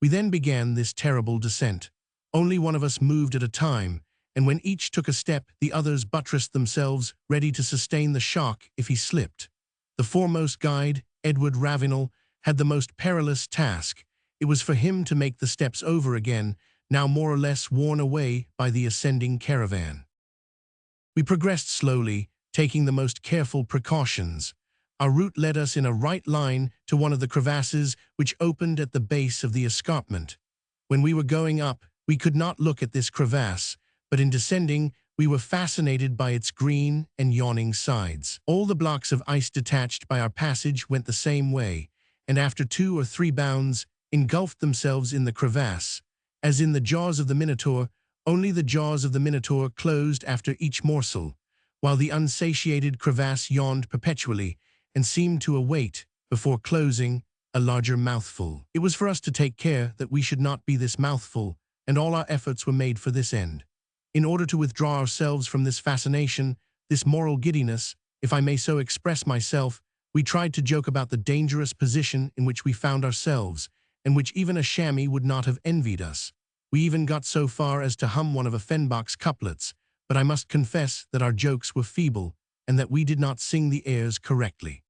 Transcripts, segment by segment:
We then began this terrible descent. Only one of us moved at a time, and when each took a step, the others buttressed themselves, ready to sustain the shock if he slipped. The foremost guide, Edward Ravenel, had the most perilous task. It was for him to make the steps over again, now more or less worn away by the ascending caravan. We progressed slowly, taking the most careful precautions. Our route led us in a right line to one of the crevasses which opened at the base of the escarpment. When we were going up, we could not look at this crevasse, but in descending, we were fascinated by its green and yawning sides. All the blocks of ice detached by our passage went the same way, and after 2 or 3 bounds, engulfed themselves in the crevasse. As in the jaws of the Minotaur, only the jaws of the Minotaur closed after each morsel, while the unsatiated crevasse yawned perpetually and seemed to await, before closing, a larger mouthful. It was for us to take care that we should not be this mouthful, and all our efforts were made for this end. In order to withdraw ourselves from this fascination, this moral giddiness, if I may so express myself, we tried to joke about the dangerous position in which we found ourselves, and which even a chamois would not have envied us. We even got so far as to hum one of Offenbach's couplets, but I must confess that our jokes were feeble, and that we did not sing the airs correctly.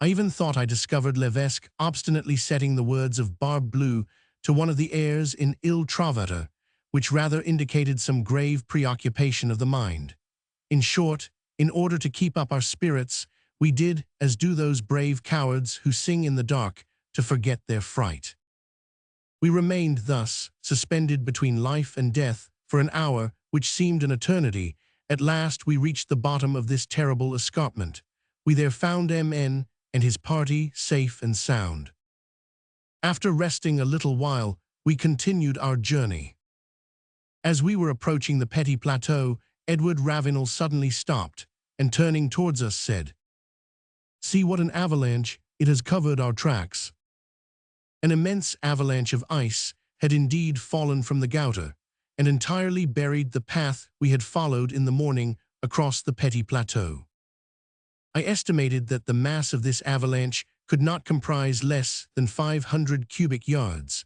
I even thought I discovered Levesque obstinately setting the words of Barbe Bleu to one of the airs in Il Trovatore, which rather indicated some grave preoccupation of the mind. In short, in order to keep up our spirits, we did as do those brave cowards who sing in the dark to forget their fright. We remained thus, suspended between life and death, for an hour, which seemed an eternity. At last we reached the bottom of this terrible escarpment. We there found M.N. and his party safe and sound. After resting a little while, we continued our journey. As we were approaching the Petit Plateau, Edward Ravenel suddenly stopped, and turning towards us said, "See what an avalanche, it has covered our tracks." An immense avalanche of ice had indeed fallen from the Gouter, and entirely buried the path we had followed in the morning across the Petit Plateau. I estimated that the mass of this avalanche could not comprise less than 500 cubic yards.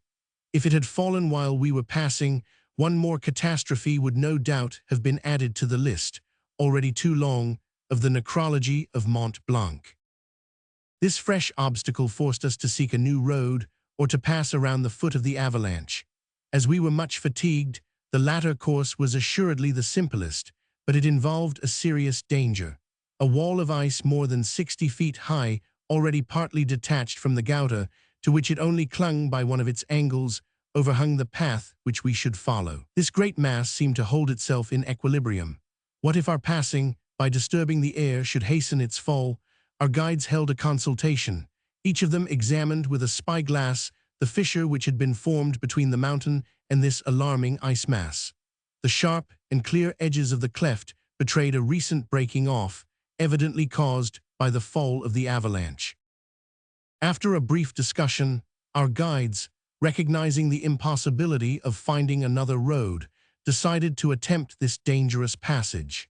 If it had fallen while we were passing, one more catastrophe would no doubt have been added to the list, already too long, of the necrology of Mont Blanc. This fresh obstacle forced us to seek a new road, or to pass around the foot of the avalanche. As we were much fatigued, the latter course was assuredly the simplest, but it involved a serious danger. A wall of ice more than 60 feet high, already partly detached from the Gouter, to which it only clung by one of its angles, overhung the path which we should follow. This great mass seemed to hold itself in equilibrium. What if our passing, by disturbing the air, should hasten its fall? Our guides held a consultation. Each of them examined with a spyglass the fissure which had been formed between the mountain and this alarming ice mass. The sharp and clear edges of the cleft betrayed a recent breaking off, evidently caused by the fall of the avalanche. After a brief discussion, our guides, recognizing the impossibility of finding another road, decided to attempt this dangerous passage.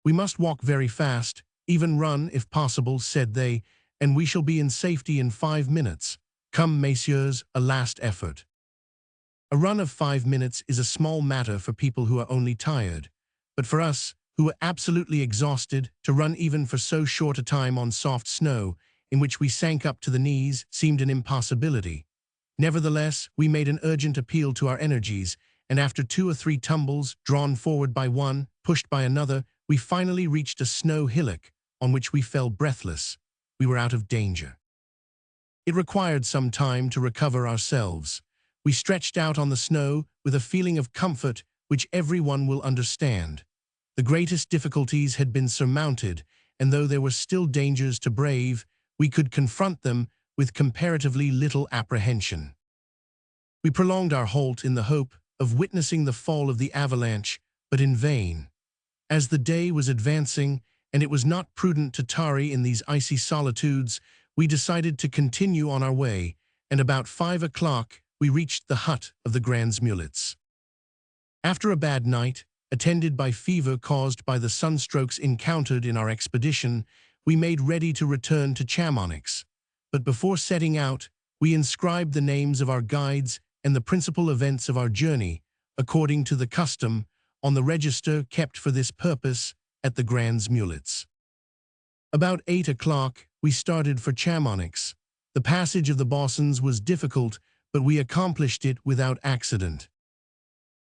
"We must walk very fast, even run if possible," said they, "and we shall be in safety in 5 minutes. Come, messieurs, a last effort." A run of 5 minutes is a small matter for people who are only tired, but for us, who were absolutely exhausted, to run even for so short a time on soft snow, in which we sank up to the knees, seemed an impossibility. Nevertheless, we made an urgent appeal to our energies, and after 2 or 3 tumbles, drawn forward by one, pushed by another, we finally reached a snow hillock, on which we fell breathless. We were out of danger. It required some time to recover ourselves. We stretched out on the snow with a feeling of comfort which everyone will understand. The greatest difficulties had been surmounted, and though there were still dangers to brave, we could confront them with comparatively little apprehension. We prolonged our halt in the hope of witnessing the fall of the avalanche, but in vain. As the day was advancing, and it was not prudent to tarry in these icy solitudes, we decided to continue on our way, and about 5 o'clock we reached the hut of the Grands Mulets. After a bad night, attended by fever caused by the sunstrokes encountered in our expedition, we made ready to return to Chamonix. But before setting out, We inscribed the names of our guides and the principal events of our journey, according to the custom, on the register kept for this purpose at the Grands Mulets. About 8 o'clock, we started for Chamonix. The passage of the Bossons was difficult, but we accomplished it without accident.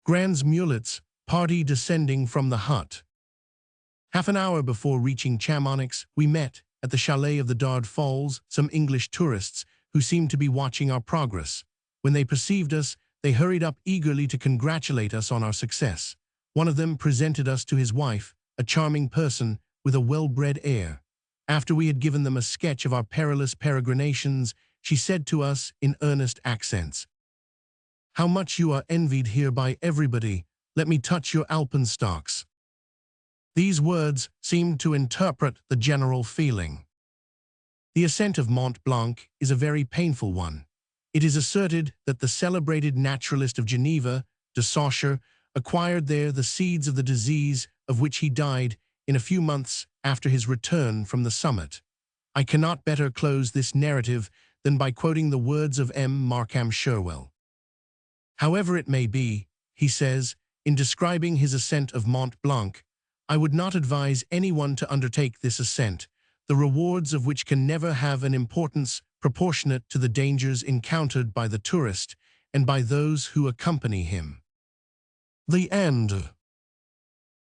Grands Mulets, party descending from the hut. Half an hour before reaching Chamonix, we met, at the chalet of the Dard Falls, some English tourists who seemed to be watching our progress. When they perceived us, they hurried up eagerly to congratulate us on our success. One of them presented us to his wife, a charming person with a well-bred air. After we had given them a sketch of our perilous peregrinations, she said to us in earnest accents, "How much you are envied here by everybody. Let me touch your alpenstocks." These words seemed to interpret the general feeling. The ascent of Mont Blanc is a very painful one. It is asserted that the celebrated naturalist of Geneva, de Saussure, acquired there the seeds of the disease of which he died in a few months after his return from the summit. I cannot better close this narrative than by quoting the words of M. Markham Sherwell. "However it may be," he says, in describing his ascent of Mont Blanc, "I would not advise anyone to undertake this ascent, the rewards of which can never have an importance proportionate to the dangers encountered by the tourist and by those who accompany him." The end.